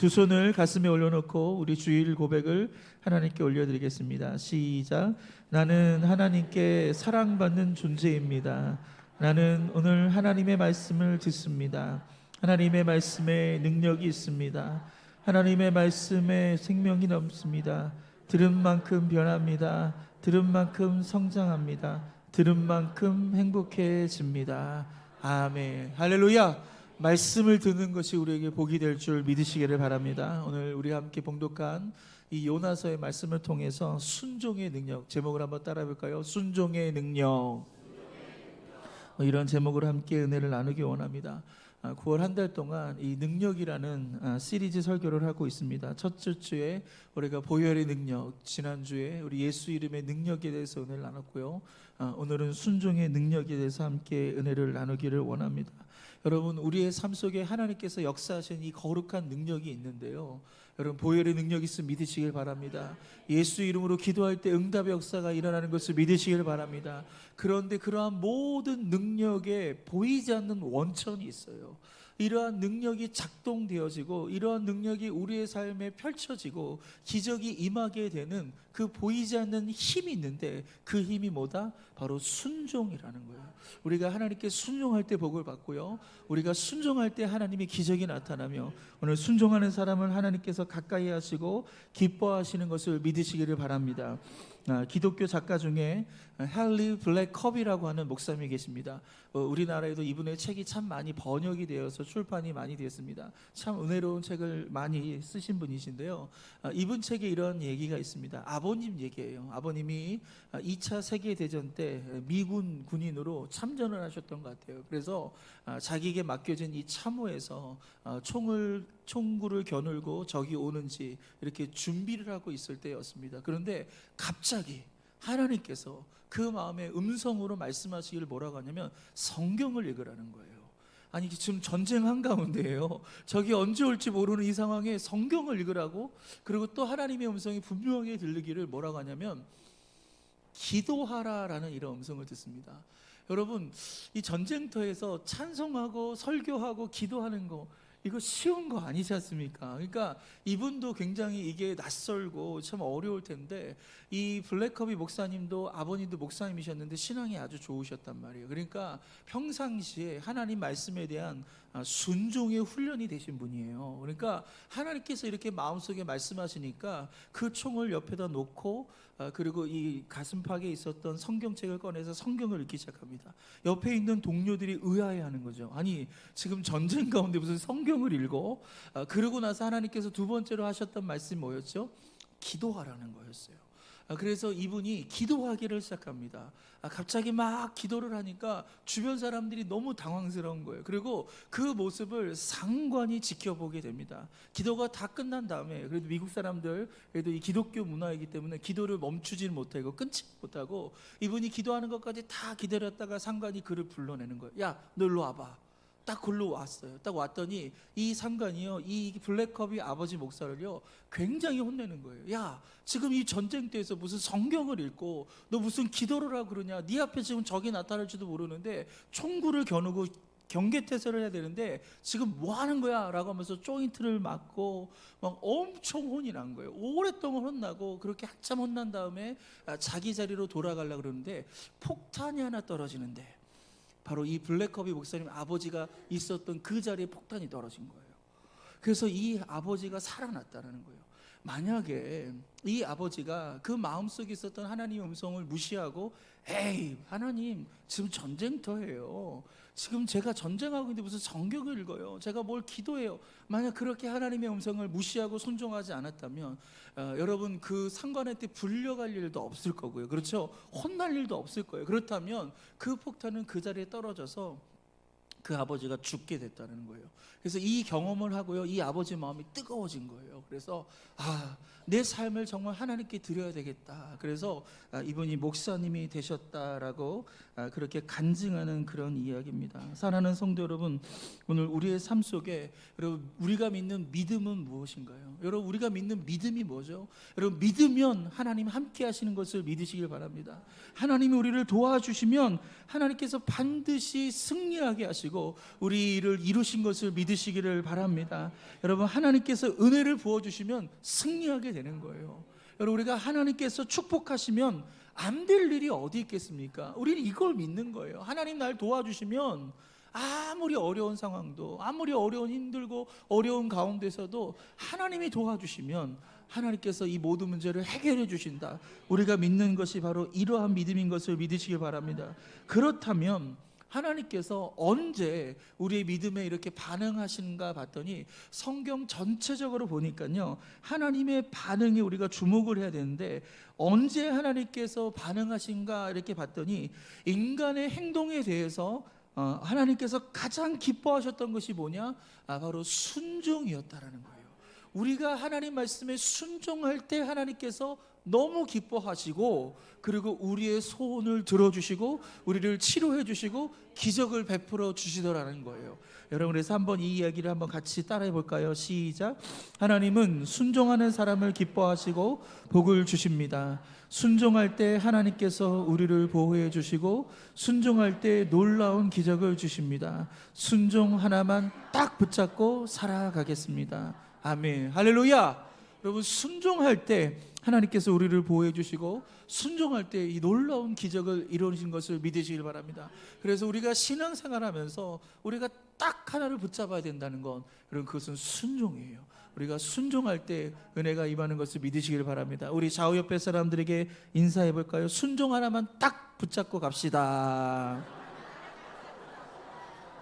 두 손을 가슴에 올려놓고 우리 주일 고백을 하나님께 올려드리겠습니다. 시작. 나는 하나님께 사랑받는 존재입니다. 나는 오늘 하나님의 말씀을 듣습니다. 하나님의 말씀에 능력이 있습니다. 하나님의 말씀에 생명이 넘습니다. 들은 만큼 변합니다. 들은 만큼 성장합니다. 들은 만큼 행복해집니다. 아멘. 할렐루야. 말씀을 듣는 것이 우리에게 복이 될 줄 믿으시기를 바랍니다. 오늘 우리 함께 봉독한 이 요나서의 말씀을 통해서 순종의 능력, 제목을 한번 따라 볼까요? 순종의 능력. 이런 제목으로 함께 은혜를 나누기 원합니다. 9월 한 달 동안 이 능력이라는 시리즈 설교를 하고 있습니다. 첫째 주에 우리가 보혈의 능력, 지난주에 우리 예수 이름의 능력에 대해서 은혜를 나눴고요. 오늘은 순종의 능력에 대해서 함께 은혜를 나누기를 원합니다. 여러분, 우리의 삶 속에 하나님께서 역사하신 이 거룩한 능력이 있는데요, 여러분, 보혈의 능력이 있으면 믿으시길 바랍니다. 예수 이름으로 기도할 때 응답의 역사가 일어나는 것을 믿으시길 바랍니다. 그런데 그러한 모든 능력에 보이지 않는 원천이 있어요. 이러한 능력이 작동되어지고 이러한 능력이 우리의 삶에 펼쳐지고 기적이 임하게 되는 그 보이지 않는 힘이 있는데, 그 힘이 뭐다? 바로 순종이라는 거예요. 우리가 하나님께 순종할 때 복을 받고요, 우리가 순종할 때 하나님의 기적이 나타나며, 오늘 순종하는 사람을 하나님께서 가까이 하시고 기뻐하시는 것을 믿으시기를 바랍니다. 기독교 작가 중에 헨리 블랙컵이라고 하는 목사님이 계십니다. 우리나라에도 이분의 책이 참 많이 번역이 되어서 출판이 많이 되었습니다. 참 은혜로운 책을 많이 쓰신 분이신데요, 이분 책에 이런 얘기가 있습니다. 아버님 얘기예요. 아버님이 2차 세계대전 때 미군 군인으로 참전을 하셨던 것 같아요. 그래서 자기에게 맡겨진 이 참호에서 총구를 겨누고 적이 오는지 이렇게 준비를 하고 있을 때였습니다. 그런데 갑자기 하나님께서 그 마음에 음성으로 말씀하시기를 뭐라고 하냐면 성경을 읽으라는 거예요. 아니, 지금 전쟁 한가운데예요. 적이 언제 올지 모르는 이 상황에 성경을 읽으라고. 그리고 또 하나님의 음성이 분명하게 들리기를 뭐라고 하냐면 기도하라라는 이런 음성을 듣습니다. 여러분, 이 전쟁터에서 찬송하고 설교하고 기도하는 거, 이거 쉬운 거 아니지 않습니까? 그러니까 이분도 굉장히 이게 낯설고 참 어려울 텐데, 이 블랙커비 목사님도 아버님도 목사님이셨는데 신앙이 아주 좋으셨단 말이에요. 그러니까 평상시에 하나님 말씀에 대한 순종의 훈련이 되신 분이에요. 그러니까 하나님께서 이렇게 마음속에 말씀하시니까 그 총을 옆에다 놓고 그리고 이 가슴팍에 있었던 성경책을 꺼내서 성경을 읽기 시작합니다. 옆에 있는 동료들이 의아해하는 거죠. 아니, 지금 전쟁 가운데 무슨 성경을 읽어? 그러고 나서 하나님께서 두 번째로 하셨던 말씀이 뭐였죠? 기도하라는 거였어요. 그래서 이분이 기도하기를 시작합니다. 갑자기 막 기도를 하니까 주변 사람들이 너무 당황스러운 거예요. 그리고 그 모습을 상관이 지켜보게 됩니다. 기도가 다 끝난 다음에, 그래도 미국 사람들 그래도 이 기독교 문화이기 때문에 기도를 멈추지는 못하고 끊지 못하고 이분이 기도하는 것까지 다 기다렸다가 상관이 그를 불러내는 거예요. 야, 너 일로 와봐. 딱 글로 왔어요. 딱 왔더니 이 상관이요, 이 블랙컵이 아버지 목사를요 굉장히 혼내는 거예요. 야, 지금 이 전쟁터에서 무슨 성경을 읽고 너 무슨 기도를 하고 그러냐? 네 앞에 지금 적이 나타날지도 모르는데 총구를 겨누고 경계태세를 해야 되는데 지금 뭐 하는 거야? 라고 하면서 조인트를 맞고 막 엄청 혼이 난 거예요. 오랫동안 혼나고, 그렇게 한참 혼난 다음에 자기 자리로 돌아가려고 그러는데 폭탄이 하나 떨어지는데, 바로 이 블랙커비 목사님 아버지가 있었던 그 자리에 폭탄이 떨어진 거예요. 그래서 이 아버지가 살아났다는 거예요. 만약에 이 아버지가 그 마음속에 있었던 하나님의 음성을 무시하고, 에이, 하나님 지금 전쟁터예요, 지금 제가 전쟁하고 있는데 무슨 성경을 읽어요, 제가 뭘 기도해요, 만약 그렇게 하나님의 음성을 무시하고 순종하지 않았다면 여러분, 그 상관한테 불려갈 일도 없을 거고요. 그렇죠? 혼날 일도 없을 거예요. 그렇다면 그 폭탄은 그 자리에 떨어져서 그 아버지가 죽게 됐다는 거예요. 그래서 이 경험을 하고요, 이 아버지 마음이 뜨거워진 거예요. 그래서 내 삶을 정말 하나님께 드려야 되겠다. 그래서 이분이 목사님이 되셨다라고 그렇게 간증하는 그런 이야기입니다. 사랑하는 성도 여러분, 오늘 우리의 삶 속에 여러분 우리가 믿는 믿음은 무엇인가요? 여러분 우리가 믿는 믿음이 뭐죠? 여러분 믿으면 하나님 함께 하시는 것을 믿으시길 바랍니다. 하나님이 우리를 도와주시면 하나님께서 반드시 승리하게 하시고 우리 일을 이루신 것을 믿으시기를 바랍니다. 여러분 하나님께서 은혜를 부어주시면 승리하게 되는 거예요. 여러분 우리가 하나님께서 축복하시면 안 될 일이 어디 있겠습니까? 우리는 이걸 믿는 거예요. 하나님 날 도와주시면 아무리 어려운 상황도, 아무리 힘들고 어려운 가운데서도 하나님이 도와주시면 하나님께서 이 모든 문제를 해결해 주신다. 우리가 믿는 것이 바로 이러한 믿음인 것을 믿으시길 바랍니다. 그렇다면 하나님께서 언제 우리의 믿음에 이렇게 반응하시는가 봤더니 성경 전체적으로 보니까요, 하나님의 반응에 우리가 주목을 해야 되는데 언제 하나님께서 반응하신가 이렇게 봤더니 인간의 행동에 대해서 하나님께서 가장 기뻐하셨던 것이 뭐냐? 바로 순종이었다라는 거예요. 우리가 하나님 말씀에 순종할 때 하나님께서 너무 기뻐하시고 그리고 우리의 소원을 들어주시고 우리를 치료해 주시고 기적을 베풀어 주시더라는 거예요. 여러분 그래서 한번 이 이야기를 한번 같이 따라해 볼까요? 시작. 하나님은 순종하는 사람을 기뻐하시고 복을 주십니다. 순종할 때 하나님께서 우리를 보호해 주시고 순종할 때 놀라운 기적을 주십니다. 순종 하나만 딱 붙잡고 살아가겠습니다. 아멘. 할렐루야. 여러분 순종할 때 하나님께서 우리를 보호해 주시고 순종할 때 이 놀라운 기적을 이루신 것을 믿으시길 바랍니다. 그래서 우리가 신앙생활하면서 우리가 딱 하나를 붙잡아야 된다는 건 여러분 그것은 순종이에요. 우리가 순종할 때 은혜가 임하는 것을 믿으시길 바랍니다. 우리 좌우 옆에 사람들에게 인사해 볼까요? 순종 하나만 딱 붙잡고 갑시다.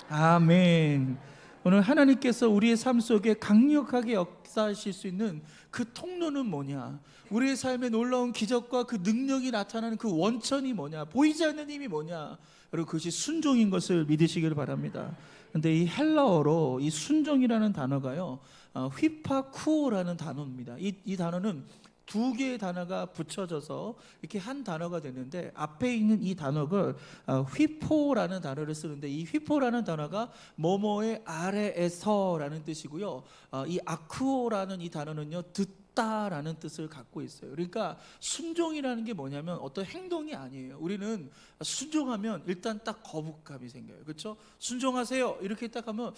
아멘. 오늘 하나님께서 우리의 삶 속에 강력하게 역사하실 수 있는 그 통로는 뭐냐? 우리의 삶에 놀라운 기적과 그 능력이 나타나는 그 원천이 뭐냐? 보이지 않는 힘이 뭐냐? 여러분 그것이 순종인 것을 믿으시길 바랍니다. 근데 이 헬라어로 이 순종이라는 단어가요, 휘파쿠오라는 단어입니다. 이 단어는 두 개의 단어가 붙여져서 이렇게 한 단어가 되는데 앞에 있는 이 단어를 휘포라는 단어를 쓰는데 이 휘포라는 단어가 뭐뭐의 아래에서라는 뜻이고요. 이 아쿠오라는 이 단어는요 듣다라는 뜻을 갖고 있어요. 그러니까 순종이라는 게 뭐냐면 어떤 행동이 아니에요. 우리는 순종하면 일단 딱 거부감이 생겨요. 그렇죠? 순종하세요 이렇게 딱 하면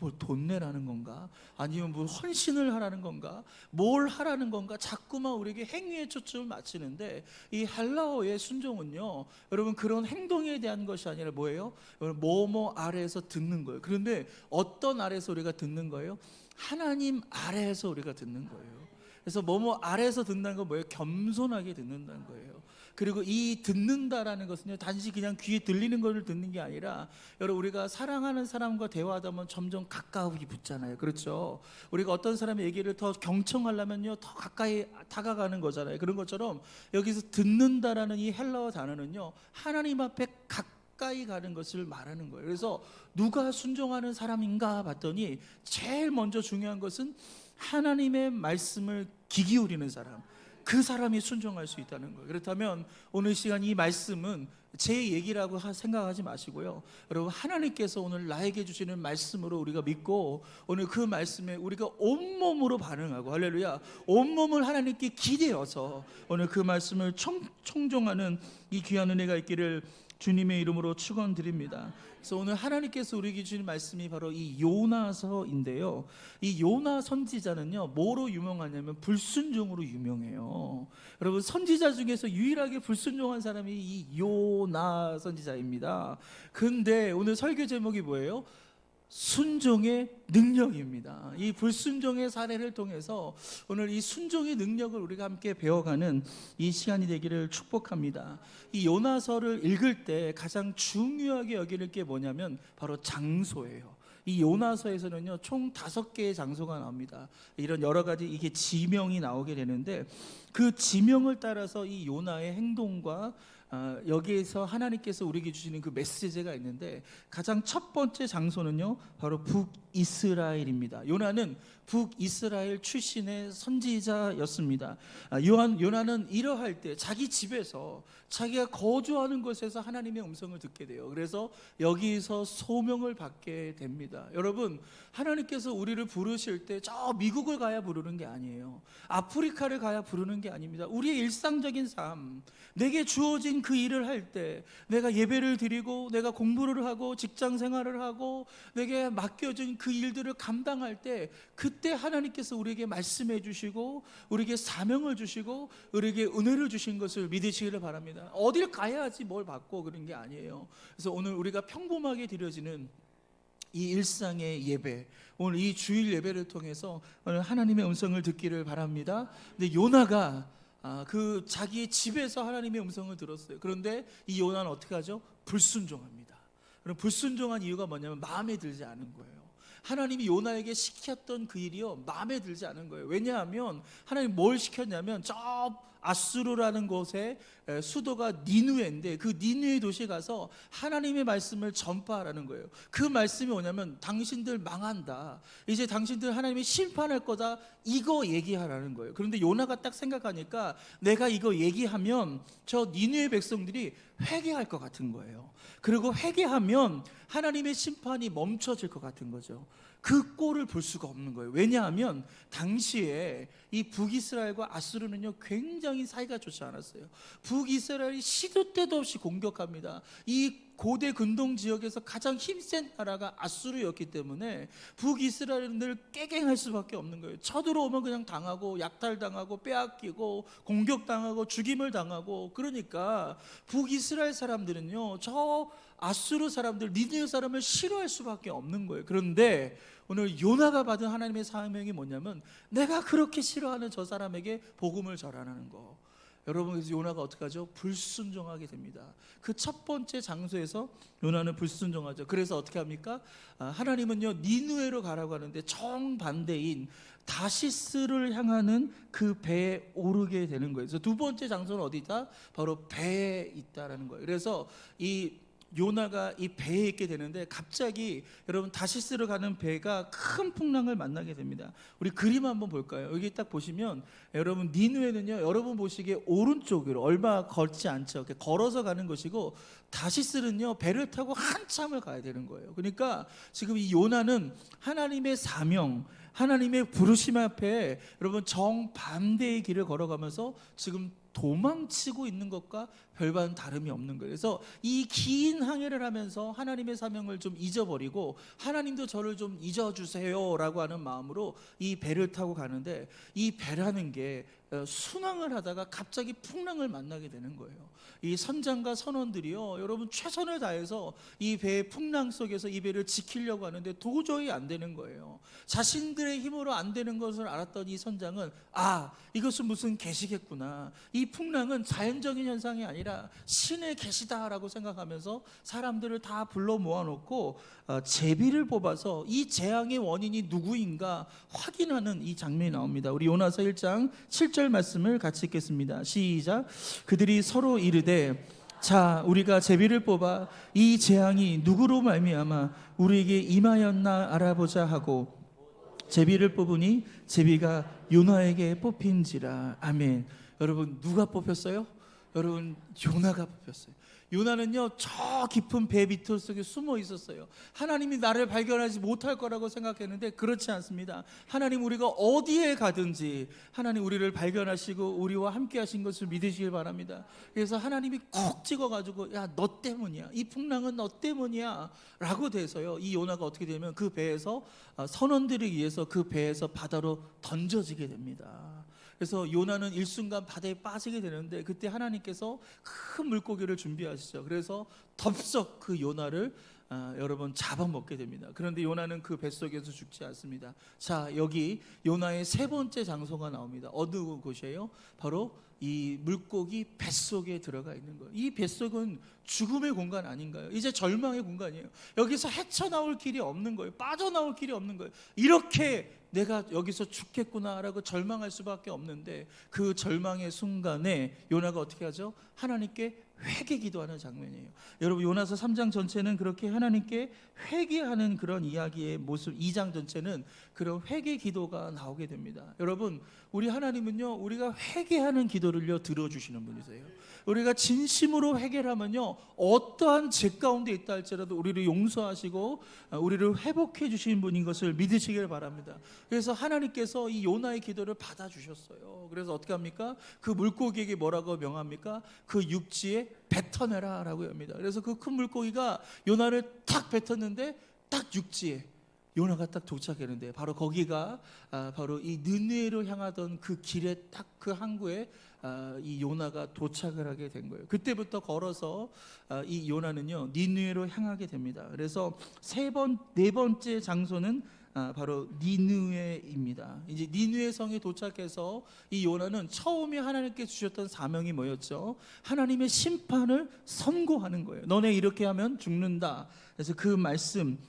뭘 돈 내라는 건가? 아니면 뭘 헌신을 하라는 건가? 뭘 하라는 건가? 자꾸만 우리에게 행위에 초점을 맞추는데 이 헬라어의 순종은요 여러분 그런 행동에 대한 것이 아니라 뭐예요? 뭐뭐 아래에서 듣는 거예요. 그런데 어떤 아래에서 우리가 듣는 거예요? 하나님 아래에서 우리가 듣는 거예요. 그래서 뭐뭐 아래에서 듣는다는 건 뭐예요? 겸손하게 듣는다는 거예요. 그리고 이 듣는다라는 것은요 단지 그냥 귀에 들리는 것을 듣는 게 아니라 여러분 우리가 사랑하는 사람과 대화하다 보면 점점 가까이 붙잖아요. 그렇죠? 우리가 어떤 사람의 얘기를 더 경청하려면요 더 가까이 다가가는 거잖아요. 그런 것처럼 여기서 듣는다라는 이 헬라어 단어는요 하나님 앞에 가까이 가는 것을 말하는 거예요. 그래서 누가 순종하는 사람인가 봤더니 제일 먼저 중요한 것은 하나님의 말씀을 귀 기울이는 사람, 그 사람이 순종할 수 있다는 거예요. 그렇다면 오늘 시간 이 말씀은 제 얘기라고 생각하지 마시고요, 여러분 하나님께서 오늘 나에게 주시는 말씀으로 우리가 믿고 오늘 그 말씀에 우리가 온몸으로 반응하고, 할렐루야, 온몸을 하나님께 기대어서 오늘 그 말씀을 청종하는 이 귀한 은혜가 있기를 주님의 이름으로 축원드립니다. 그래서 오늘 하나님께서 우리에게 주신 말씀이 바로 이 요나서인데요, 이 요나 선지자는요 뭐로 유명하냐면 불순종으로 유명해요. 여러분 선지자 중에서 유일하게 불순종한 사람이 이 요나 선지자입니다. 근데 오늘 설교 제목이 뭐예요? 순종의 능력입니다. 이 불순종의 사례를 통해서 오늘 이 순종의 능력을 우리가 함께 배워가는 이 시간이 되기를 축복합니다. 이 요나서를 읽을 때 가장 중요하게 여길 게 뭐냐면 바로 장소예요. 이 요나서에서는요 총 5개의 장소가 나옵니다. 이런 여러 가지 이게 지명이 나오게 되는데 그 지명을 따라서 이 요나의 행동과 여기에서 하나님께서 우리에게 주시는 그 메시지가 있는데 가장 첫 번째 장소는요 바로 북이스라엘입니다. 요나는 북이스라엘 출신의 선지자였습니다. 요나는 이러할 때 자기 집에서 자기가 거주하는 곳에서 하나님의 음성을 듣게 돼요. 그래서 여기서 소명을 받게 됩니다. 여러분, 하나님께서 우리를 부르실 때 저 미국을 가야 부르는 게 아니에요. 아프리카를 가야 부르는 게 아닙니다. 우리의 일상적인 삶, 내게 주어진 그 일을 할 때, 내가 예배를 드리고 내가 공부를 하고 직장 생활을 하고 내게 맡겨진 그 일들을 감당할 때, 그때 하나님께서 우리에게 말씀해 주시고 우리에게 사명을 주시고 우리에게 은혜를 주신 것을 믿으시기를 바랍니다. 어딜 가야지 뭘 받고 그런 게 아니에요. 그래서 오늘 우리가 평범하게 드려지는 이 일상의 예배, 오늘 이 주일 예배를 통해서 오늘 하나님의 음성을 듣기를 바랍니다. 근데 요나가 그 자기의 집에서 하나님의 음성을 들었어요. 그런데 이 요나는 어떻게 하죠? 불순종합니다. 그럼 불순종한 이유가 뭐냐면 마음에 들지 않은 거예요. 하나님이 요나에게 시켰던 그 일이요 마음에 들지 않은 거예요. 왜냐하면 하나님 뭘 시켰냐면 저 아수르라는 곳에 수도가 니누에인데 그 니누에 도시에 가서 하나님의 말씀을 전파하라는 거예요. 그 말씀이 뭐냐면 당신들 망한다, 이제 당신들 하나님이 심판할 거다, 이거 얘기하라는 거예요. 그런데 요나가 딱 생각하니까 내가 이거 얘기하면 저 니누의 백성들이 회개할 것 같은 거예요. 그리고 회개하면 하나님의 심판이 멈춰질 것 같은 거죠. 그 꼴을 볼 수가 없는 거예요. 왜냐하면 당시에 이 북이스라엘과 아수르는요 굉장히 사이가 좋지 않았어요. 북이스라엘이 시도 때도 없이 공격합니다. 이 고대 근동 지역에서 가장 힘센 나라가 아수르였기 때문에 북이스라엘은 늘 깨갱할 수밖에 없는 거예요. 쳐들어오면 그냥 당하고 약탈당하고 빼앗기고 공격당하고 죽임을 당하고. 그러니까 북이스라엘 사람들은요 저 아수르 사람들, 니느웨 사람을 싫어할 수밖에 없는 거예요. 그런데 오늘 요나가 받은 하나님의 사명이 뭐냐면 내가 그렇게 싫어하는 저 사람에게 복음을 전하는 거. 여러분, 그래서 요나가 어떻게 하죠? 불순종하게 됩니다. 그 첫 번째 장소에서 요나는 불순종하죠. 그래서 어떻게 합니까? 하나님은요 니느웨로 가라고 하는데 정반대인 다시스를 향하는 그 배에 오르게 되는 거예요. 그래서 두 번째 장소는 어디다? 바로 배에 있다라는 거예요. 그래서 이 요나가 이 배에 있게 되는데 갑자기 여러분 다시스로 가는 배가 큰 풍랑을 만나게 됩니다. 우리 그림 한번 볼까요? 여기 딱 보시면 여러분 니느웨는요 여러분 보시기에 오른쪽으로 얼마 걷지 않죠. 이렇게 걸어서 가는 것이고 다시스는요 배를 타고 한참을 가야 되는 거예요. 그러니까 지금 이 요나는 하나님의 사명, 하나님의 부르심 앞에 여러분 정반대의 길을 걸어가면서 지금 도망치고 있는 것과 별반 다름이 없는 거예요. 그래서 이 긴 항해를 하면서 하나님의 사명을 좀 잊어버리고 하나님도 저를 좀 잊어주세요 라고 하는 마음으로 이 배를 타고 가는데, 이 배라는 게 순항을 하다가 갑자기 풍랑을 만나게 되는 거예요. 이 선장과 선원들이요 여러분 최선을 다해서 이 배의 풍랑 속에서 이 배를 지키려고 하는데 도저히 안 되는 거예요. 자신들의 힘으로 안 되는 것을 알았던 이 선장은 이것은 무슨 계시겠구나, 이 풍랑은 자연적인 현상이 아니라 신의 계시다라고 생각하면서 사람들을 다 불러 모아놓고 제비를 뽑아서 이 재앙의 원인이 누구인가 확인하는 이 장면이 나옵니다. 우리 요나서 1장 7절 말씀을 같이 읽겠습니다. 시작. 그들이 서로 이르되 자 우리가 제비를 뽑아 이 재앙이 누구로 말미암아 우리에게 임하였나 알아보자 하고 제비를 뽑으니 제비가 요나에게 뽑힌지라. 아멘. 여러분 누가 뽑혔어요? 여러분 요나가 뽑혔어요. 요나는요 저 깊은 배 밑을 속에 숨어 있었어요. 하나님이 나를 발견하지 못할 거라고 생각했는데 그렇지 않습니다. 하나님 우리가 어디에 가든지 하나님 우리를 발견하시고 우리와 함께 하신 것을 믿으시길 바랍니다. 그래서 하나님이 콕 찍어가지고 야 너 때문이야, 이 풍랑은 너 때문이야 라고 돼서요 이 요나가 어떻게 되면 그 배에서 선원들에 의해서 그 배에서 바다로 던져지게 됩니다. 그래서 요나는 일순간 바다에 빠지게 되는데 그때 하나님께서 큰 물고기를 준비하시죠. 그래서 덥석 그 요나를 여러분 잡아먹게 됩니다. 그런데 요나는 그 뱃속에서 죽지 않습니다. 자 여기 요나의 세 번째 장소가 나옵니다. 어느 곳이에요? 바로 이 물고기 뱃속에 들어가 있는 거예요. 이 뱃속은 죽음의 공간 아닌가요? 이제 절망의 공간이에요. 여기서 헤쳐나올 길이 없는 거예요. 빠져나올 길이 없는 거예요. 이렇게 내가 여기서 죽겠구나라고 절망할 수밖에 없는데, 그 절망의 순간에 요나가 어떻게 하죠? 하나님께 회개 기도하는 장면이에요. 여러분, 요나서 3장 전체는 그렇게 하나님께 회개하는 그런 이야기의 모습, 2장 전체는 그런 회개 기도가 나오게 됩니다. 여러분, 우리 하나님은요, 우리가 회개하는 기도를요 들어주시는 분이세요. 우리가 진심으로 회개를 하면요, 어떠한 죄 가운데 있다 할지라도 우리를 용서하시고 우리를 회복해 주시는 분인 것을 믿으시길 바랍니다. 그래서 하나님께서 이 요나의 기도를 받아주셨어요. 그래서 어떻게 합니까? 그 물고기에게 뭐라고 명합니까? 그 육지에 뱉어내라 라고 합니다. 그래서 그 큰 물고기가 요나를 탁 뱉었는데, 딱 육지에 요나가 딱 도착했는데, 바로 거기가 바로 이 느느웨로 향하던 그 길에 딱 그 항구에 이 요나가 도착을 하게 된 거예요. 그때부터 걸어서 이 요나는요 니느웨로 향하게 됩니다. 그래서 네 번째 장소는 바로 니느웨입니다. 이제 니느웨 성에 도착해서 이 요나는 처음에 하나님께 주셨던 사명이 뭐였죠? 하나님의 심판을 선고하는 거예요. 너네 이렇게 하면 죽는다. 그래서 그 말씀,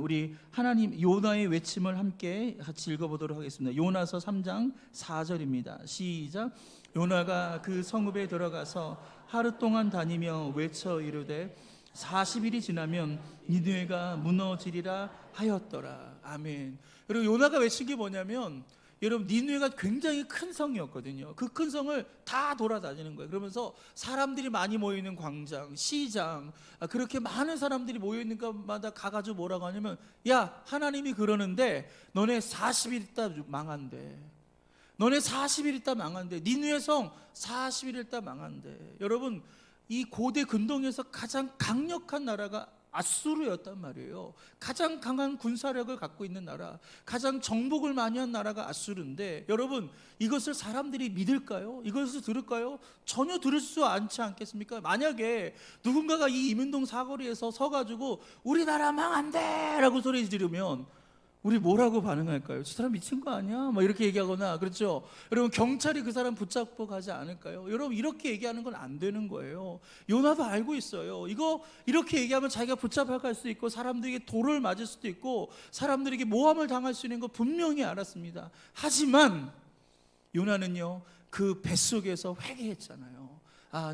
우리 하나님 요나의 외침을 함께 같이 읽어보도록 하겠습니다. 요나서 3장 4절입니다. 시작. 요나가 그 성읍에 들어가서 하루 동안 다니며 외쳐 이르되 40일이 지나면 니느웨가 무너지리라 하였더라. 아멘. 여러분, 요나가 외친 게 뭐냐면, 여러분, 니느웨가 굉장히 큰 성이었거든요. 그 큰 성을 다 돌아다니는 거예요. 그러면서 사람들이 많이 모이는 광장, 시장, 그렇게 많은 사람들이 모여있는 곳마다 가가지고 뭐라고 하냐면, 야, 하나님이 그러는데 너네 40일 있다 망한대. 너네 40일 있다 망한대. 니느웨 성 40일 있다 망한대. 여러분, 이 고대 근동에서 가장 강력한 나라가 아수르였단 말이에요. 가장 강한 군사력을 갖고 있는 나라, 가장 정복을 많이 한 나라가 아수르인데, 여러분, 이것을 사람들이 믿을까요? 이것을 들을까요? 전혀 들을 수 않지 않겠습니까? 만약에 누군가가 이 이민동 사거리에서 서가지고 우리나라 망한대 라고 소리 지르면 우리 뭐라고 반응할까요? 저 사람 미친 거 아니야? 뭐 이렇게 얘기하거나, 그렇죠? 여러분, 경찰이 그 사람 붙잡고 가지 않을까요? 여러분, 이렇게 얘기하는 건 안 되는 거예요. 요나도 알고 있어요. 이거 이렇게 얘기하면 자기가 붙잡혀갈 수도 있고, 사람들에게 돌을 맞을 수도 있고, 사람들에게 모함을 당할 수 있는 거 분명히 알았습니다. 하지만 요나는요, 그 뱃속에서 회개했잖아요.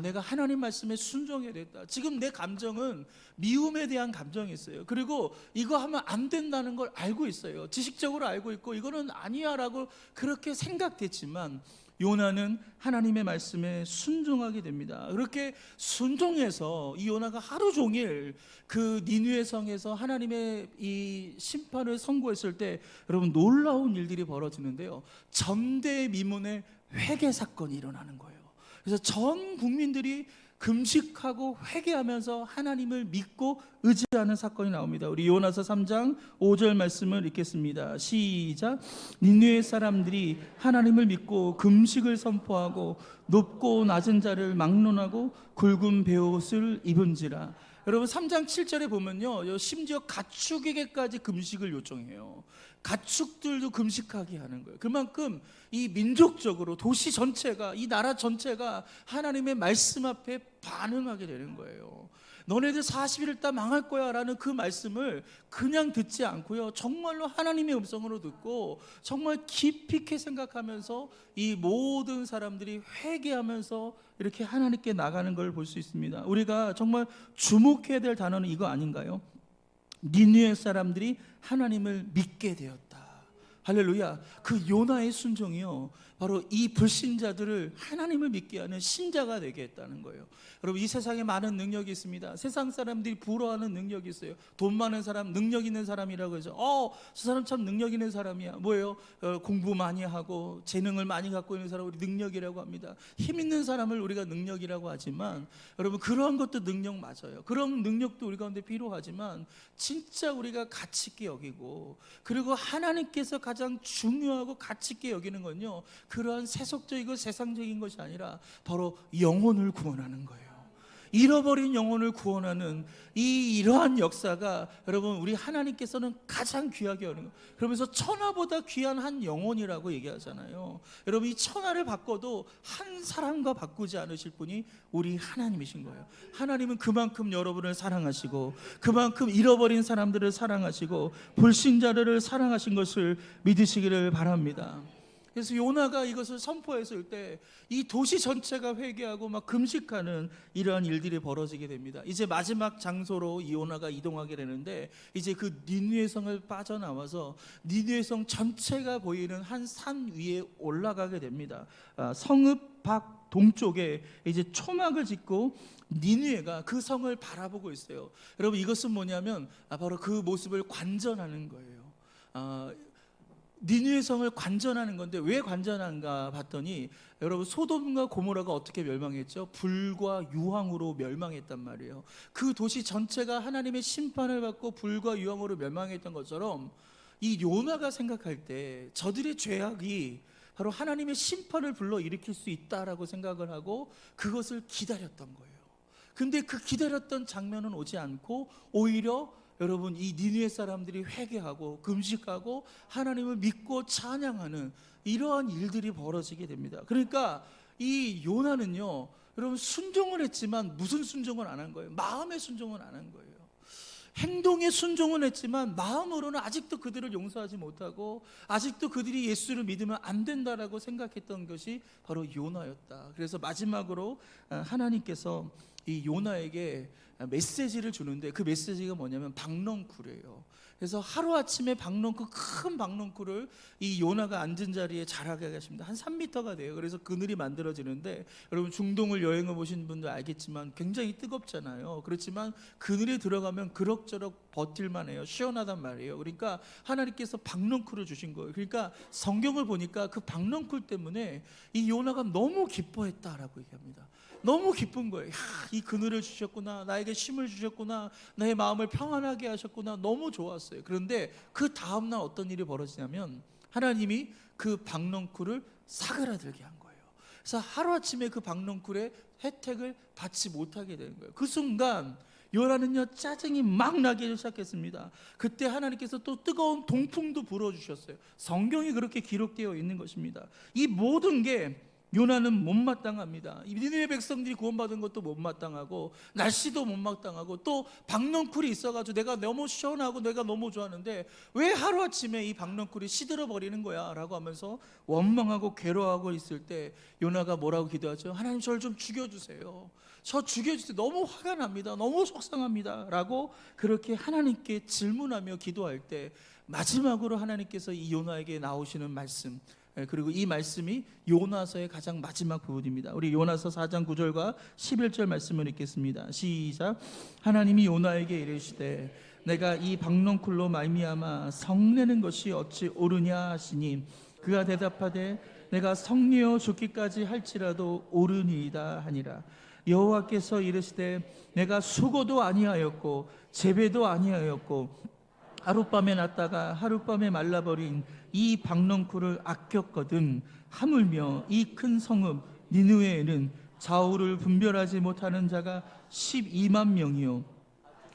내가 하나님 말씀에 순종해야 됐다. 지금 내 감정은 미움에 대한 감정이 있어요. 그리고 이거 하면 안 된다는 걸 알고 있어요. 지식적으로 알고 있고 이거는 아니야 라고 그렇게 생각됐지만, 요나는 하나님의 말씀에 순종하게 됩니다. 그렇게 순종해서 이 요나가 하루 종일 그 니느웨 성에서 하나님의 이 심판을 선고했을 때, 여러분, 놀라운 일들이 벌어지는데요, 전대미문의 회개 사건이 일어나는 거예요. 그래서 전 국민들이 금식하고 회개하면서 하나님을 믿고 의지하는 사건이 나옵니다. 우리 요나서 3장 5절 말씀을 읽겠습니다. 시작. 니느웨 사람들이 하나님을 믿고 금식을 선포하고 높고 낮은 자를 막론하고 굵은 베옷을 입은지라. 여러분, 3장 7절에 보면요, 심지어 가축에게까지 금식을 요청해요. 가축들도 금식하게 하는 거예요. 그만큼 이 민족적으로 도시 전체가, 이 나라 전체가 하나님의 말씀 앞에 반응하게 되는 거예요. 너네들 40일 있다 망할 거야 라는 그 말씀을 그냥 듣지 않고요, 정말로 하나님의 음성으로 듣고 정말 깊이 있게 생각하면서 이 모든 사람들이 회개하면서 이렇게 하나님께 나가는 걸 볼 수 있습니다. 우리가 정말 주목해야 될 단어는 이거 아닌가요? 니느웨 사람들이 하나님을 믿게 되었다. 할렐루야. 그 요나의 순종이요, 바로 이 불신자들을 하나님을 믿게 하는 신자가 되게 했다는 거예요. 여러분, 이 세상에 많은 능력이 있습니다. 세상 사람들이 부러워하는 능력이 있어요. 돈 많은 사람, 능력 있는 사람이라고 해서 저 사람 참 능력 있는 사람이야. 뭐예요? 공부 많이 하고 재능을 많이 갖고 있는 사람을 우리 능력이라고 합니다. 힘 있는 사람을 우리가 능력이라고 하지만, 여러분, 그런 것도 능력 맞아요. 그런 능력도 우리 가운데 필요하지만, 진짜 우리가 가치 있게 여기고, 그리고 하나님께서 가장 중요하고 가치 있게 여기는 건요, 그러한 세속적이고 세상적인 것이 아니라 바로 영혼을 구원하는 거예요. 잃어버린 영혼을 구원하는 이러한 역사가 여러분 우리 하나님께서는 가장 귀하게 여는 거예요. 그러면서 천하보다 귀한 한 영혼이라고 얘기하잖아요. 여러분 이 천하를 바꿔도 한 사람과 바꾸지 않으실 분이 우리 하나님이신 거예요. 하나님은 그만큼 여러분을 사랑하시고 그만큼 잃어버린 사람들을 사랑하시고 불신자들을 사랑하신 것을 믿으시기를 바랍니다. 그래서 요나가 이것을 선포했을 때 이 도시 전체가 회개하고 막 금식하는 이러한 일들이 벌어지게 됩니다. 이제 마지막 장소로 이 요나가 이동하게 되는데 이제 그 니느웨 성을 빠져나와서 니느웨 성 전체가 보이는 한 산 위에 올라가게 됩니다. 성읍 밖 동쪽에 이제 초막을 짓고 니느웨가 그 성을 바라보고 있어요. 여러분 이것은 뭐냐면 바로 그 모습을 관전하는 거예요. 니느웨 성을 관전하는 건데 왜 관전한가 봤더니 여러분 소돔과 고모라가 어떻게 멸망했죠? 불과 유황으로 멸망했단 말이에요. 그 도시 전체가 하나님의 심판을 받고 불과 유황으로 멸망했던 것처럼 이 요나가 생각할 때 저들의 죄악이 바로 하나님의 심판을 불러일으킬 수 있다라고 생각을 하고 그것을 기다렸던 거예요. 근데 그 기다렸던 장면은 오지 않고 오히려 여러분 이 니느웨 사람들이 회개하고 금식하고 하나님을 믿고 찬양하는 이러한 일들이 벌어지게 됩니다. 그러니까 이 요나는요 여러분 순종을 했지만 무슨 순종을 안 한 거예요? 마음의 순종을 안 한 거예요. 행동에 순종은 했지만 마음으로는 아직도 그들을 용서하지 못하고 아직도 그들이 예수를 믿으면 안 된다라고 생각했던 것이 바로 요나였다. 그래서 마지막으로 하나님께서 이 요나에게 메시지를 주는데 그 메시지가 뭐냐면 박넝쿨이에요. 그래서 하루아침에 큰 박넝쿨을 이 요나가 앉은 자리에 자라게 하십니다. 한 3m가 돼요. 그래서 그늘이 만들어지는데 여러분 중동을 여행해 보신 분들 알겠지만 굉장히 뜨겁잖아요. 그렇지만 그늘에 들어가면 그럭저럭 버틸만 해요. 시원하단 말이에요. 그러니까 하나님께서 박넝쿨을 주신 거예요. 그러니까 성경을 보니까 그 박넝쿨 때문에 이 요나가 너무 기뻐했다라고 얘기합니다. 너무 기쁜 거예요. 이 그늘을 주셨구나, 나에게 쉼을 주셨구나, 나의 마음을 평안하게 하셨구나, 너무 좋았어요. 그런데 그 다음날 어떤 일이 벌어지냐면 하나님이 그 박넝쿨을 사그라들게 한 거예요. 그래서 하루아침에 그 박넝쿨의 혜택을 받지 못하게 되는 거예요. 그 순간 요나는요 짜증이 막 나기 시작했습니다. 그때 하나님께서 또 뜨거운 동풍도 불어주셨어요. 성경이 그렇게 기록되어 있는 것입니다. 이 모든 게 요나는 못마땅합니다. 니느웨 백성들이 구원받은 것도 못마땅하고 날씨도 못마땅하고 또 박넝쿨이 있어가지고 내가 너무 시원하고 내가 너무 좋아하는데 왜 하루아침에 이 박넝쿨이 시들어 버리는 거야 라고 하면서 원망하고 괴로워하고 있을 때 요나가 뭐라고 기도하죠? 하나님 저를 좀 죽여주세요. 저 죽여주세요. 너무 화가 납니다. 너무 속상합니다 라고 그렇게 하나님께 질문하며 기도할 때 마지막으로 하나님께서 이 요나에게 나오시는 말씀, 그리고 이 말씀이 요나서의 가장 마지막 부분입니다. 우리 요나서 4장 9절과 11절 말씀을 읽겠습니다. 시작. 하나님이 요나에게 이르시되 내가 이 박넝쿨로 말미암아 성내는 것이 어찌 옳으냐 하시니 그가 대답하되 내가 성내어 죽기까지 할지라도 옳으니이다 하니라. 여호와께서 이르시되 내가 수고도 아니하였고 재배도 아니하였고 하룻밤에 났다가 하룻밤에 말라버린 이 박넝쿨을 아꼈거든 하물며 이 큰 성읍 니느웨에는 좌우를 분별하지 못하는 자가 12만 명이요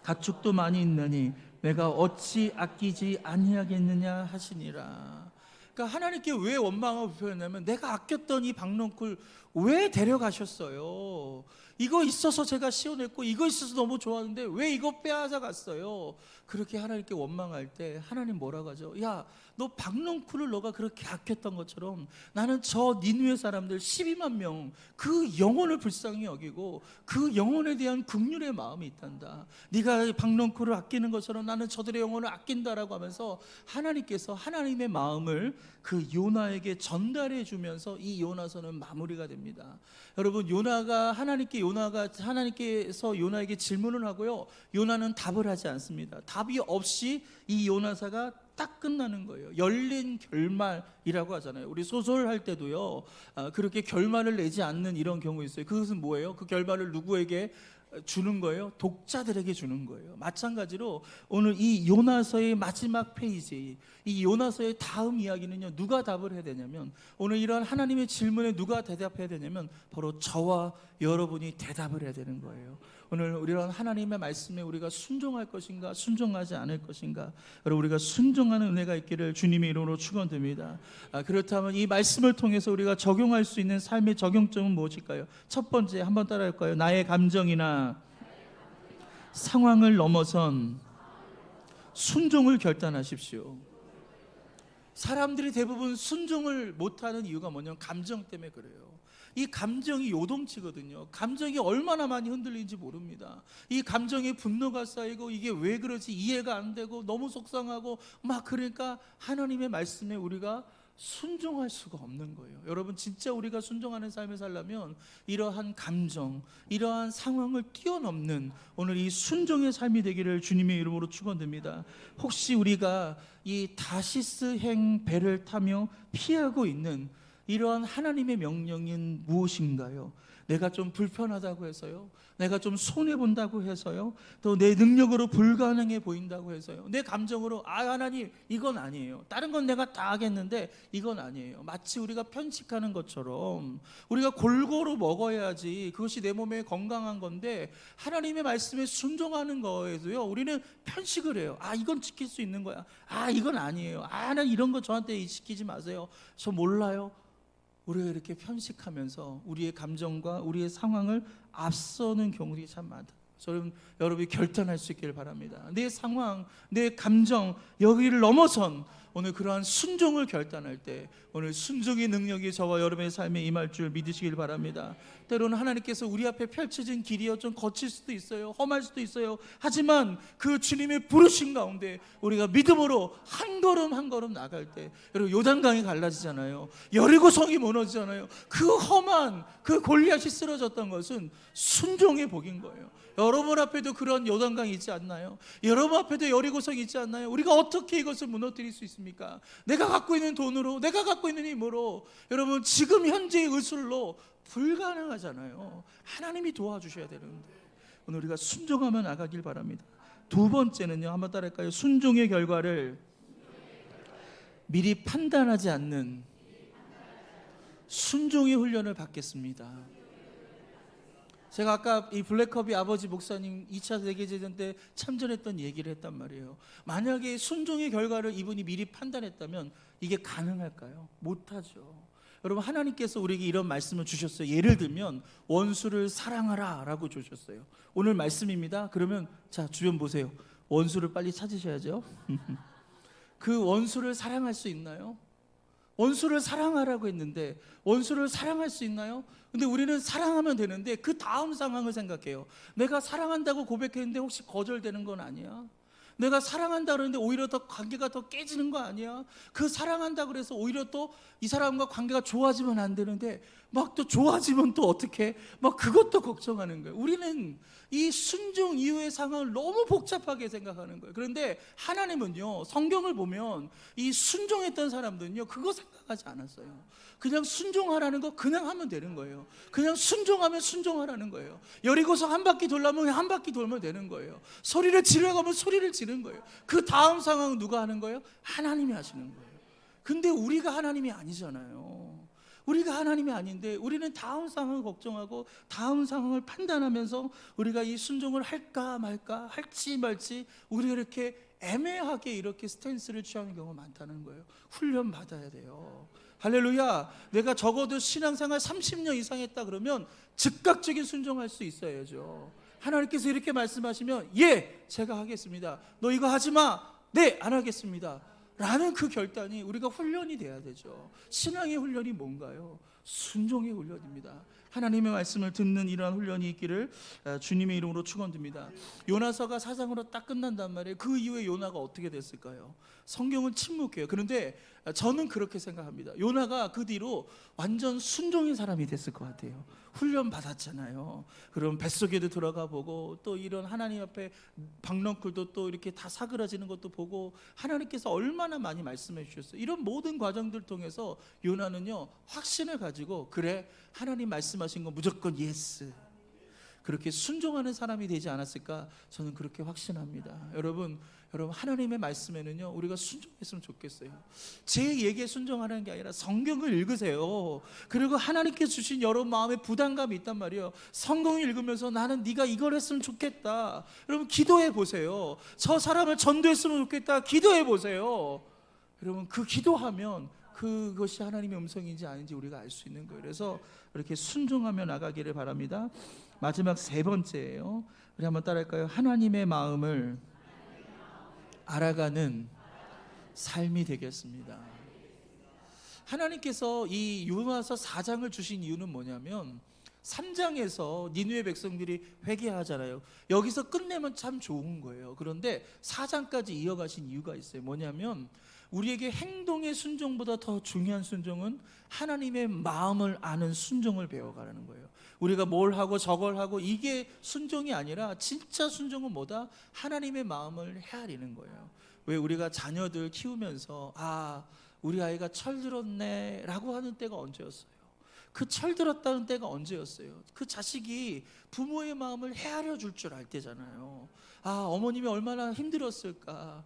가축도 많이 있나니 내가 어찌 아끼지 아니하겠느냐 하시니라. 그러니까 하나님께 왜 원망하고 불평했냐면 내가 아꼈던 이 박넝쿨 왜 데려가셨어요? 이거 있어서 제가 시원했고 이거 있어서 너무 좋았는데 왜 이거 빼앗아 갔어요? 그렇게 하나님께 원망할 때 하나님 뭐라고 하죠? 야, 너 박넝쿨을 너가 그렇게 아꼈던 것처럼 나는 저 니느웨 사람들 12만 명 그 영혼을 불쌍히 여기고 그 영혼에 대한 긍휼의 마음이 있단다. 네가 박넝쿨을 아끼는 것처럼 나는 저들의 영혼을 아낀다라고 하면서 하나님께서 하나님의 마음을 그 요나에게 전달해 주면서 이 요나서는 마무리가 됩니다. 여러분 하나님께서 요나에게 질문을 하고요 요나는 답을 하지 않습니다. 답이 없이 이 요나서가 딱 끝나는 거예요. 열린 결말이라고 하잖아요. 우리 소설 할 때도요 그렇게 결말을 내지 않는 이런 경우 있어요. 그것은 뭐예요? 그 결말을 누구에게 주는 거예요? 독자들에게 주는 거예요. 마찬가지로 오늘 이 요나서의 마지막 페이지, 이 요나서의 다음 이야기는요, 누가 답을 해야 되냐면, 오늘 이런 하나님의 질문에 누가 대답해야 되냐면 바로 저와 여러분이 대답을 해야 되는 거예요. 오늘 이런 하나님의 말씀에 우리가 순종할 것인가, 순종하지 않을 것인가, 여러분 우리가 순종하는 은혜가 있기를 주님의 이름으로 축원드립니다. 그렇다면 이 말씀을 통해서 우리가 적용할 수 있는 삶의 적용점은 무엇일까요? 첫 번째, 한번 따라할까요? 나의 감정이나 상황을 넘어선 순종을 결단하십시오. 사람들이 대부분 순종을 못하는 이유가 뭐냐면 감정 때문에 그래요. 이 감정이 요동치거든요. 감정이 얼마나 많이 흔들리는지 모릅니다. 이 감정에 분노가 쌓이고 이게 왜 그러지 이해가 안 되고 너무 속상하고 막, 그러니까 하나님의 말씀에 우리가 순종할 수가 없는 거예요. 여러분, 진짜 우리가 순종하는 삶을 살려면 이러한 감정, 이러한 상황을 뛰어넘는 오늘 이 순종의 삶이 되기를 주님의 이름으로 축원드립니다. 혹시 우리가 이 다시스행 배를 타며 피하고 있는 이러한 하나님의 명령은 무엇인가요? 내가 좀 불편하다고 해서요, 내가 좀 손해본다고 해서요, 또 내 능력으로 불가능해 보인다고 해서요, 내 감정으로 하나님 이건 아니에요, 다른 건 내가 다 하겠는데 이건 아니에요. 마치 우리가 편식하는 것처럼 우리가 골고루 먹어야지 그것이 내 몸에 건강한 건데, 하나님의 말씀에 순종하는 거에도요 우리는 편식을 해요. 이건 지킬 수 있는 거야, 이건 아니에요, 하나님 이런 거 저한테 시키지 마세요, 저 몰라요. 우리가 이렇게 편식하면서 우리의 감정과 우리의 상황을 앞서는 경우들이 참 많다. 여러분이 결단할 수 있기를 바랍니다. 내 상황, 내 감정, 여기를 넘어선 오늘 그러한 순종을 결단할 때 오늘 순종의 능력이 저와 여러분의 삶에 임할 줄 믿으시길 바랍니다. 때로는 하나님께서 우리 앞에 펼쳐진 길이요 좀 거칠 수도 있어요, 험할 수도 있어요. 하지만 그 주님의 부르신 가운데 우리가 믿음으로 한 걸음 한 걸음 나갈 때, 여러분 요단강이 갈라지잖아요, 여리고성이 무너지잖아요. 그 험한 그 골리앗이 쓰러졌던 것은 순종의 복인 거예요. 여러분 앞에도 그런 요단강이 있지 않나요? 여러분 앞에도 여리고성이 있지 않나요? 우리가 어떻게 이것을 무너뜨릴 수 있습니까? 내가 갖고 있는 돈으로, 내가 갖고 있는 힘으로, 여러분 지금 현재의 의술로 불가능하잖아요. 하나님이 도와주셔야 되는데 오늘 우리가 순종하며 나가길 바랍니다. 두 번째는요, 한번 따라할까요? 순종의 결과를 미리 판단하지 않는 순종의 훈련을 받겠습니다. 제가 아까 이 블랙커비 아버지 목사님 2차 세계대전 때 참전했던 얘기를 했단 말이에요. 만약에 순종의 결과를 이분이 미리 판단했다면 이게 가능할까요? 못하죠. 여러분, 하나님께서 우리에게 이런 말씀을 주셨어요. 예를 들면 원수를 사랑하라 라고 주셨어요. 오늘 말씀입니다. 그러면 자, 주변 보세요. 원수를 빨리 찾으셔야죠. 그 원수를 사랑할 수 있나요? 원수를 사랑하라고 했는데 원수를 사랑할 수 있나요? 근데 우리는 사랑하면 되는데 그 다음 상황을 생각해요. 내가 사랑한다고 고백했는데 혹시 거절되는 건 아니야? 내가 사랑한다 그러는데 오히려 더 관계가 더 깨지는 거 아니야? 그 사랑한다 그래서 오히려 또 이 사람과 관계가 좋아지면 안 되는데 막 또 좋아지면 또 어떻게, 막 그것도 걱정하는 거예요. 우리는 이 순종 이후의 상황을 너무 복잡하게 생각하는 거예요. 그런데 하나님은요, 성경을 보면 이 순종했던 사람들은요 그거 생각하지 않았어요. 그냥 순종하라는 거 그냥 하면 되는 거예요. 그냥 순종하면 순종하라는 거예요. 여리고성 한 바퀴 돌려면 한 바퀴 돌면 되는 거예요. 소리를 지르라고 하면 소리를 지르는 거예요. 그 다음 상황은 누가 하는 거예요? 하나님이 하시는 거예요. 근데 우리가 하나님이 아니잖아요. 우리가 하나님이 아닌데 우리는 다음 상황을 걱정하고 다음 상황을 판단하면서 우리가 이 순종을 할까 말까, 할지 말지 우리가 이렇게 애매하게 이렇게 스탠스를 취하는 경우가 많다는 거예요. 훈련 받아야 돼요. 할렐루야. 내가 적어도 신앙생활 30년 이상 했다 그러면 즉각적인 순종할 수 있어야죠. 하나님께서 이렇게 말씀하시면 예, 제가 하겠습니다. 너 이거 하지 마. 네, 안 하겠습니다. 라는 그 결단이 우리가 훈련이 돼야 되죠. 신앙의 훈련이 뭔가요? 순종의 훈련입니다. 하나님의 말씀을 듣는 이러한 훈련이 있기를 주님의 이름으로 축원드립니다. 요나서가 사장으로 딱 끝난단 말이에요. 그 이후에 요나가 어떻게 됐을까요? 성경은 침묵해요. 그런데 저는 그렇게 생각합니다. 요나가 그 뒤로 완전 순종의 사람이 됐을 것 같아요. 훈련 받았잖아요. 그럼 뱃속에도 들어가 보고 또 이런 하나님 앞에 박넝쿨도 또 이렇게 다 사그라지는 것도 보고 하나님께서 얼마나 많이 말씀해 주셨어요. 이런 모든 과정들 통해서 요나는요 확신을 가지고 그래, 하나님 말씀하신 거 무조건 예스. 그렇게 순종하는 사람이 되지 않았을까? 저는 그렇게 확신합니다. 여러분 하나님의 말씀에는요 우리가 순종했으면 좋겠어요. 제 얘기에 순종하는 게 아니라 성경을 읽으세요. 그리고 하나님께 주신 여러 마음의 부담감이 있단 말이에요. 성경을 읽으면서 나는 네가 이걸 했으면 좋겠다. 여러분 기도해 보세요. 저 사람을 전도했으면 좋겠다. 기도해 보세요. 여러분 그 기도하면 그것이 하나님의 음성인지 아닌지 우리가 알 수 있는 거예요. 그래서 이렇게 순종하며 나가기를 바랍니다. 마지막 세 번째예요. 우리 한번 따라할까요? 하나님의 마음을 알아가는 삶이 되겠습니다. 하나님께서 이 요나서 4장을 주신 이유는 뭐냐면 3장에서 니느웨 백성들이 회개하잖아요. 여기서 끝내면 참 좋은 거예요. 그런데 4장까지 이어가신 이유가 있어요. 뭐냐면 우리에게 행동의 순종보다 더 중요한 순종은 하나님의 마음을 아는 순종을 배워가라는 거예요. 우리가 뭘 하고 저걸 하고 이게 순종이 아니라 진짜 순종은 뭐다? 하나님의 마음을 헤아리는 거예요. 왜 우리가 자녀들 키우면서 우리 아이가 철들었네 라고 하는 때가 언제였어요? 그 철들었다는 때가 언제였어요? 그 자식이 부모의 마음을 헤아려 줄 줄 알 때잖아요. 어머님이 얼마나 힘들었을까,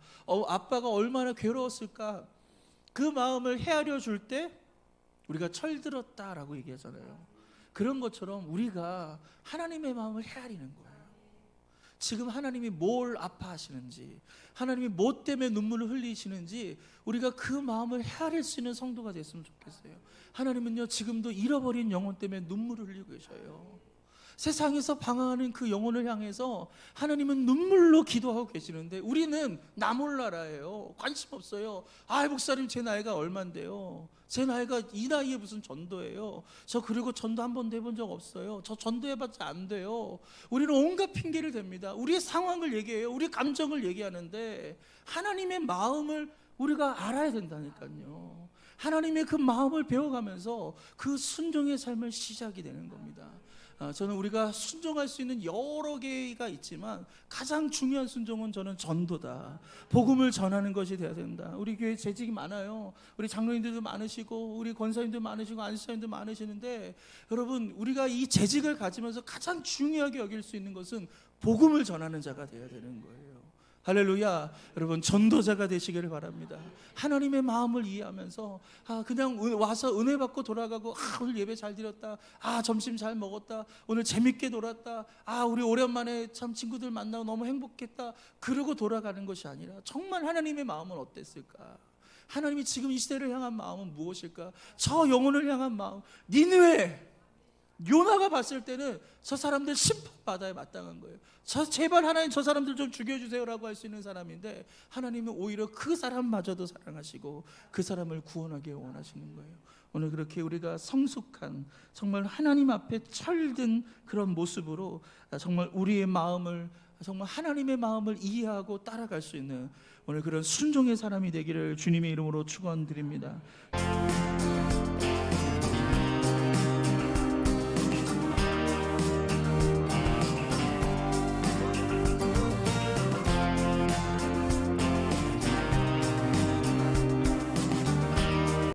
아빠가 얼마나 괴로웠을까, 그 마음을 헤아려 줄 때 우리가 철들었다라고 얘기하잖아요. 그런 것처럼 우리가 하나님의 마음을 헤아리는 거예요. 지금 하나님이 뭘 아파하시는지, 하나님이 뭐 때문에 눈물을 흘리시는지 우리가 그 마음을 헤아릴 수 있는 성도가 됐으면 좋겠어요. 하나님은요 지금도 잃어버린 영혼 때문에 눈물을 흘리고 계셔요. 세상에서 방황하는 그 영혼을 향해서 하나님은 눈물로 기도하고 계시는데 우리는 나 몰라라예요. 관심 없어요. 목사님 제 나이가 얼만데요, 제 나이가 이 나이에 무슨 전도예요, 저 그리고 전도 한 번도 해본 적 없어요, 저 전도해봤자 안 돼요. 우리는 온갖 핑계를 댑니다. 우리의 상황을 얘기해요. 우리 감정을 얘기하는데 하나님의 마음을 우리가 알아야 된다니까요. 하나님의 그 마음을 배워가면서 그 순종의 삶을 시작이 되는 겁니다. 저는 우리가 순종할 수 있는 여러 개가 있지만 가장 중요한 순종은 저는 전도다. 복음을 전하는 것이 되어야 된다. 우리 교회 재직이 많아요. 우리 장로님들도 많으시고 우리 권사님도 많으시고 안수사님도 많으시는데 여러분 우리가 이 재직을 가지면서 가장 중요하게 여길 수 있는 것은 복음을 전하는 자가 되어야 되는 거예요. 할렐루야. 여러분 전도자가 되시기를 바랍니다. 하나님의 마음을 이해하면서 그냥 와서 은혜 받고 돌아가고 오늘 예배 잘 드렸다, 점심 잘 먹었다, 오늘 재밌게 놀았다, 우리 오랜만에 참 친구들 만나고 너무 행복했다, 그러고 돌아가는 것이 아니라 정말 하나님의 마음은 어땠을까? 하나님이 지금 이 시대를 향한 마음은 무엇일까? 저 영혼을 향한 마음, 니느웨 요나가 봤을 때는 저 사람들 심판받아야 마땅한 거예요. 제발 하나님 저 사람들 좀 죽여주세요라고 할 수 있는 사람인데 하나님은 오히려 그 사람마저도 사랑하시고 그 사람을 구원하기 원하시는 거예요. 오늘 그렇게 우리가 성숙한 정말 하나님 앞에 철든 그런 모습으로 정말 우리의 마음을 정말 하나님의 마음을 이해하고 따라갈 수 있는 오늘 그런 순종의 사람이 되기를 주님의 이름으로 축원드립니다.